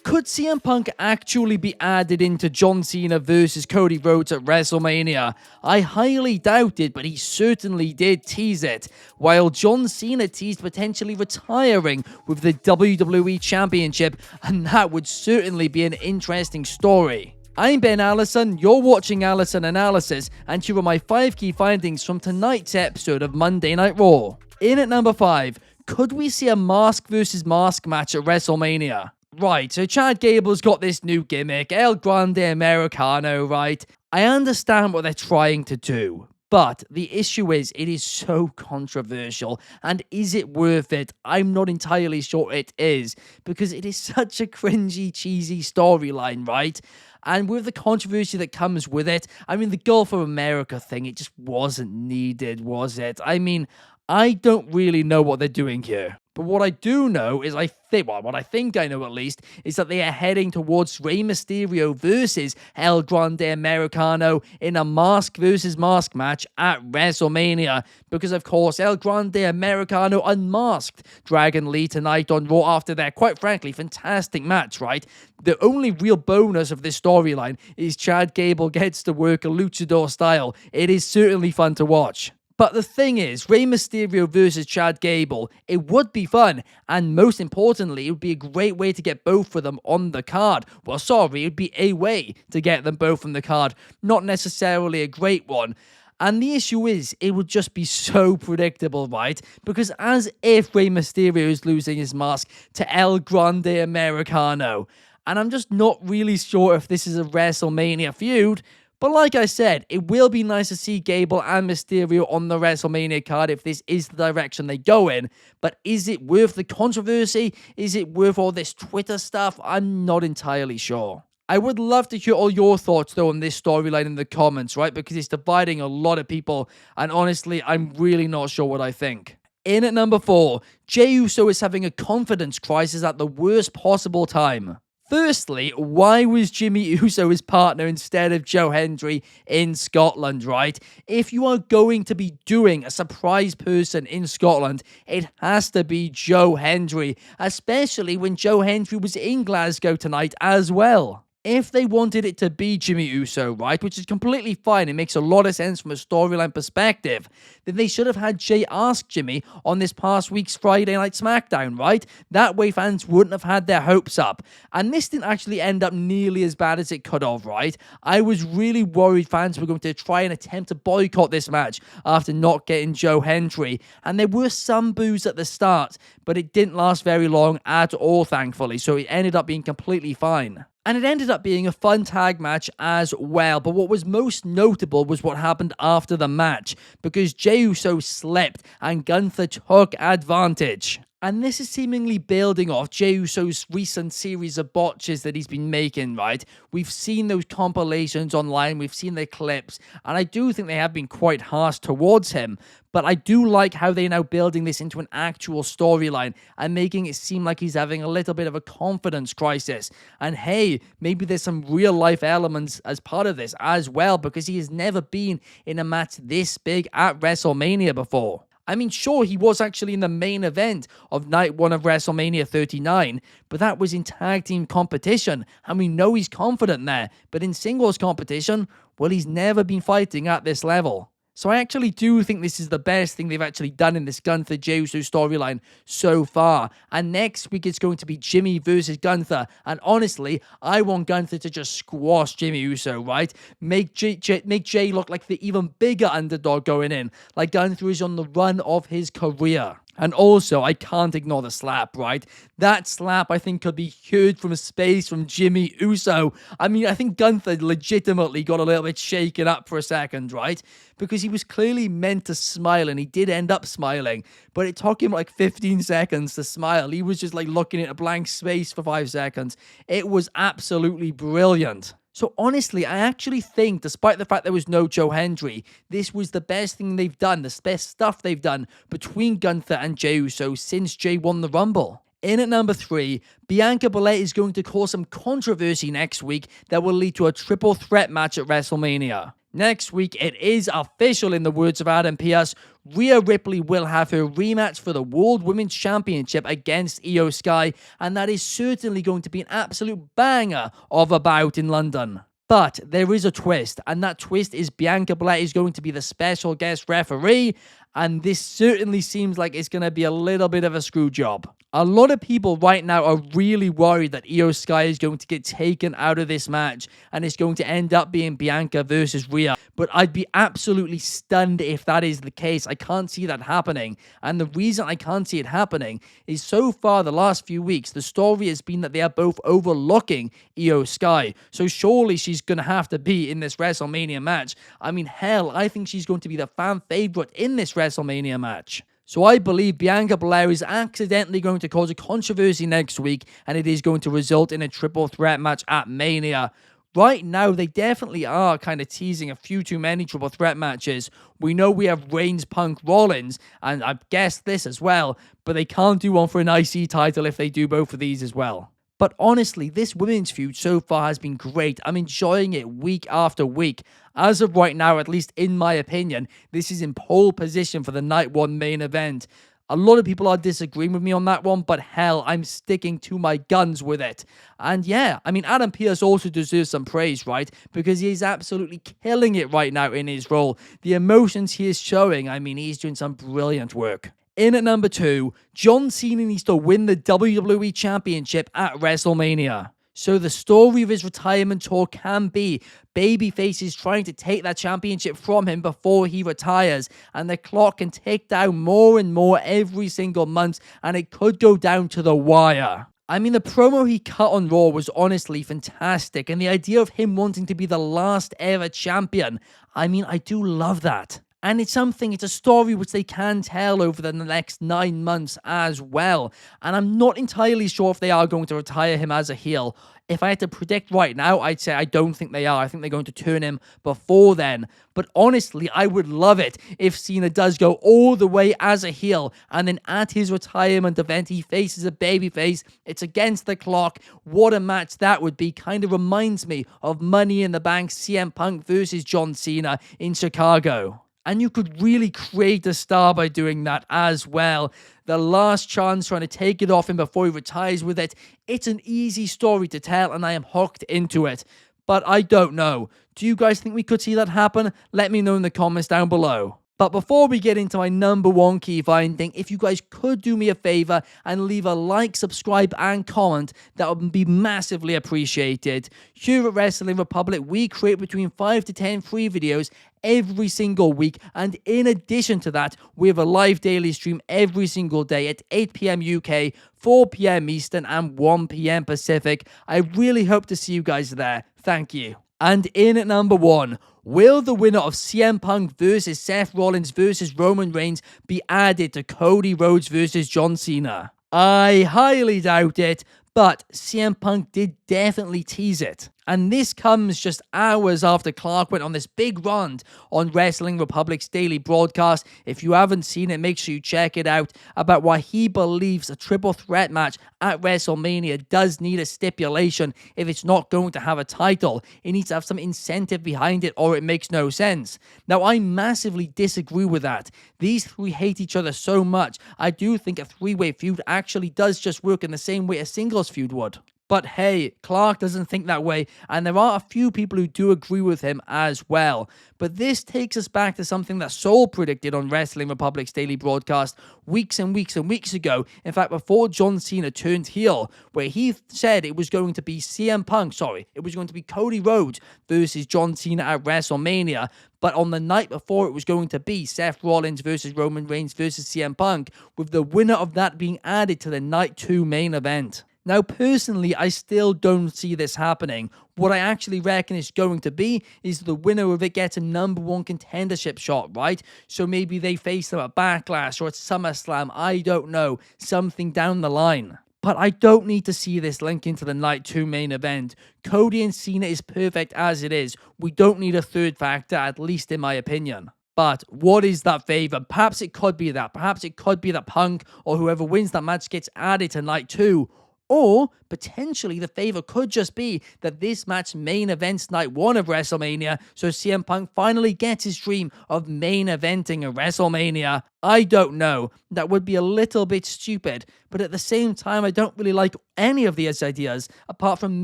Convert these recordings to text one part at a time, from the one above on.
Could CM Punk actually be added into John Cena versus Cody Rhodes at WrestleMania? I highly doubt it, but he certainly did tease it, while John Cena teased potentially retiring with the WWE Championship, and that would certainly be an interesting story. I'm Ben Allison, you're watching Allison Analysis, and here are my 5 key findings from tonight's episode of Monday Night Raw. In at number 5, could we see a mask versus mask match at WrestleMania? Right, so Chad Gable's got this new gimmick, El Grande Americano, right? I understand what they're trying to do, but the issue is it is so controversial, and is it worth it? I'm not entirely sure it is, because it is such a cringy, cheesy storyline, right? And with the controversy that comes with it, I mean, the Gulf of America thing, it just wasn't needed, was it? I mean, I don't really know what they're doing here. But what I do know is what I think I know at least, is that they are heading towards Rey Mysterio versus El Grande Americano in a mask versus mask match at WrestleMania. Because, of course, El Grande Americano unmasked Dragon Lee tonight on Raw after their, quite frankly, fantastic match, right? The only real bonus of this storyline is Chad Gable gets to work a luchador style. It is certainly fun to watch. But the thing is, Rey Mysterio versus Chad Gable, it would be fun, and most importantly, it would be a great way to get both of them on the card. Well, sorry, it would be a way to get them both on the card, not necessarily a great one. And the issue is, it would just be so predictable, right? Because as if Rey Mysterio is losing his mask to El Grande Americano. And I'm just not really sure if this is a WrestleMania feud. But like I said, it will be nice to see Gable and Mysterio on the WrestleMania card if this is the direction they go in. But is it worth the controversy? Is it worth all this Twitter stuff? I'm not entirely sure. I would love to hear all your thoughts, though, on this storyline in the comments, right? Because it's dividing a lot of people, and honestly, I'm really not sure what I think. In at number 4, Jey Uso is having a confidence crisis at the worst possible time. Firstly, why was Jimmy Uso his partner instead of Joe Hendry in Scotland, right? If you are going to be doing a surprise person in Scotland, it has to be Joe Hendry, especially when Joe Hendry was in Glasgow tonight as well. If they wanted it to be Jimmy Uso, right, which is completely fine, it makes a lot of sense from a storyline perspective, then they should have had Jey ask Jimmy on this past week's Friday Night SmackDown, right? That way fans wouldn't have had their hopes up. And this didn't actually end up nearly as bad as it could have, right? I was really worried fans were going to try and attempt to boycott this match after not getting Joe Hendry. And there were some boos at the start, but it didn't last very long at all, thankfully. So it ended up being completely fine. And it ended up being a fun tag match as well. But what was most notable was what happened after the match, because Jey Uso slipped and Gunther took advantage. And this is seemingly building off Jey Uso's recent series of botches that he's been making, right? We've seen those compilations online, we've seen the clips, and I do think they have been quite harsh towards him. But I do like how they're now building this into an actual storyline and making it seem like he's having a little bit of a confidence crisis. And hey, maybe there's some real life elements as part of this as well, because he has never been in a match this big at WrestleMania before. I mean, sure, he was actually in the main event of Night 1 of WrestleMania 39, but that was in tag team competition, and we know he's confident there. But in singles competition, well, he's never been fighting at this level. So I actually do think this is the best thing they've actually done in this Gunther Jey Uso storyline so far. And next week it's going to be Jimmy versus Gunther. And honestly, I want Gunther to just squash Jimmy Uso, right? Make Jey look like the even bigger underdog going in. Like Gunther is on the run of his career. And also, I can't ignore the slap, right? That slap, I think, could be heard from space from Jimmy Uso. I mean, I think Gunther legitimately got a little bit shaken up for a second, right? Because he was clearly meant to smile, and he did end up smiling. But it took him like 15 seconds to smile. He was just like looking at a blank space for 5 seconds. It was absolutely brilliant. So honestly, I actually think, despite the fact there was no Joe Hendry, this was the best thing they've done, the best stuff they've done between Gunther and Jey Uso since Jey won the Rumble. In at number 3, Bianca Belair is going to cause some controversy next week that will lead to a triple threat match at WrestleMania. Next week, it is official in the words of Adam Pearce. Rhea Ripley will have her rematch for the World Women's Championship against Io Sky, and that is certainly going to be an absolute banger of a bout in London. But there is a twist, and that twist is Bianca Belair is going to be the special guest referee, and this certainly seems like it's going to be a little bit of a screw job. A lot of people right now are really worried that Io Sky is going to get taken out of this match, and it's going to end up being Bianca versus Rhea. But I'd be absolutely stunned if that is the case. I can't see that happening. And the reason I can't see it happening is so far the last few weeks, the story has been that they are both overlooking Io Sky. So surely she's going to have to be in this WrestleMania match. I mean, hell, I think she's going to be the fan favorite in this WrestleMania match. So I believe Bianca Belair is accidentally going to cause a controversy next week, and it is going to result in a triple threat match at Mania. Right now, they definitely are kind of teasing a few too many triple threat matches. We know we have Reigns, Punk, Rollins, and I've guessed this as well, but they can't do one for an IC title if they do both of these as well. But honestly, this women's feud so far has been great. I'm enjoying it week after week. As of right now, at least in my opinion, this is in pole position for the Night 1 main event. A lot of people are disagreeing with me on that one, but hell, I'm sticking to my guns with it. And yeah, I mean, Adam Pearce also deserves some praise, right? Because he is absolutely killing it right now in his role. The emotions he is showing, I mean, he's doing some brilliant work. In at number 2, John Cena needs to win the WWE Championship at WrestleMania. So the story of his retirement tour can be babyfaces trying to take that championship from him before he retires, and the clock can tick down more and more every single month, and it could go down to the wire. I mean, the promo he cut on Raw was honestly fantastic, and the idea of him wanting to be the last ever champion, I mean, I do love that. And it's a story which they can tell over the next 9 months as well. And I'm not entirely sure if they are going to retire him as a heel. If I had to predict right now, I'd say I don't think they are. I think they're going to turn him before then. But honestly, I would love it if Cena does go all the way as a heel, and then at his retirement event, he faces a babyface. It's against the clock. What a match that would be. Kind of reminds me of Money in the Bank CM Punk versus John Cena in Chicago. And you could really create a star by doing that as well. The last chance trying to take it off him before he retires with it. It's an easy story to tell, and I am hooked into it. But I don't know. Do you guys think we could see that happen? Let me know in the comments down below. But before we get into my number 1 key finding, if you guys could do me a favor and leave a like, subscribe, and comment, that would be massively appreciated. Here at Wrestling Republic, we create between 5 to 10 free videos every single week, and in addition to that, we have a live daily stream every single day at 8 p.m. UK, 4 p.m. Eastern, and 1 p.m. Pacific. I really hope to see you guys there. Thank you. And in at number 1, will the winner of CM Punk versus Seth Rollins versus Roman Reigns be added to Cody Rhodes versus John Cena? I highly doubt it, but CM Punk did definitely tease it. And this comes just hours after Clark went on this big rant on Wrestling Republic's daily broadcast. If you haven't seen it, make sure you check it out, about why he believes a triple threat match at WrestleMania does need a stipulation if it's not going to have a title. It needs to have some incentive behind it, or it makes no sense. Now, I massively disagree with that. These three hate each other so much. I do think a three-way feud actually does just work in the same way a singles feud would. But hey, Clark doesn't think that way, and there are a few people who do agree with him as well. But this takes us back to something that Soul predicted on Wrestling Republic's daily broadcast weeks and weeks and weeks ago. In fact, before John Cena turned heel, where he said it was going to be it was going to be Cody Rhodes versus John Cena at WrestleMania. But on the night before, it was going to be Seth Rollins versus Roman Reigns versus CM Punk, with the winner of that being added to the Night 2 main event. Now, personally, I still don't see this happening. What I actually reckon it's going to be is the winner of it gets a number 1 contendership shot, right? So maybe they face them at Backlash or at SummerSlam, I don't know, something down the line. But I don't need to see this link into the Night 2 main event. Cody and Cena is perfect as it is. We don't need a third factor, at least in my opinion. But what is that favor? Perhaps it could be that. Perhaps it could be that Punk or whoever wins that match gets added to Night 2. Or potentially the favor could just be that this match main events night 1 of WrestleMania, so CM Punk finally gets his dream of main eventing a WrestleMania. I don't know. That would be a little bit stupid, but at the same time, I don't really like any of these ideas, apart from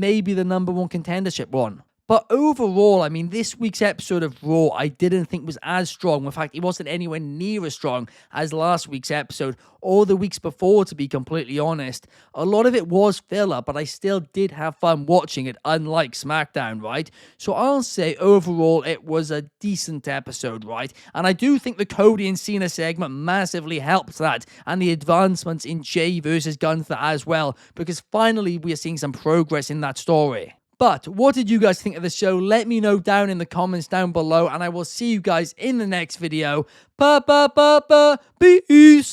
maybe the number 1 contendership one. But overall, I mean, this week's episode of Raw, I didn't think was as strong. In fact, it wasn't anywhere near as strong as last week's episode or the weeks before, to be completely honest. A lot of it was filler, but I still did have fun watching it, unlike SmackDown, right? So I'll say overall, it was a decent episode, right? And I do think the Cody and Cena segment massively helped that, and the advancements in Jay versus Gunther as well, because finally we are seeing some progress in that story. But what did you guys think of the show? Let me know down in the comments down below, and I will see you guys in the next video. Peace!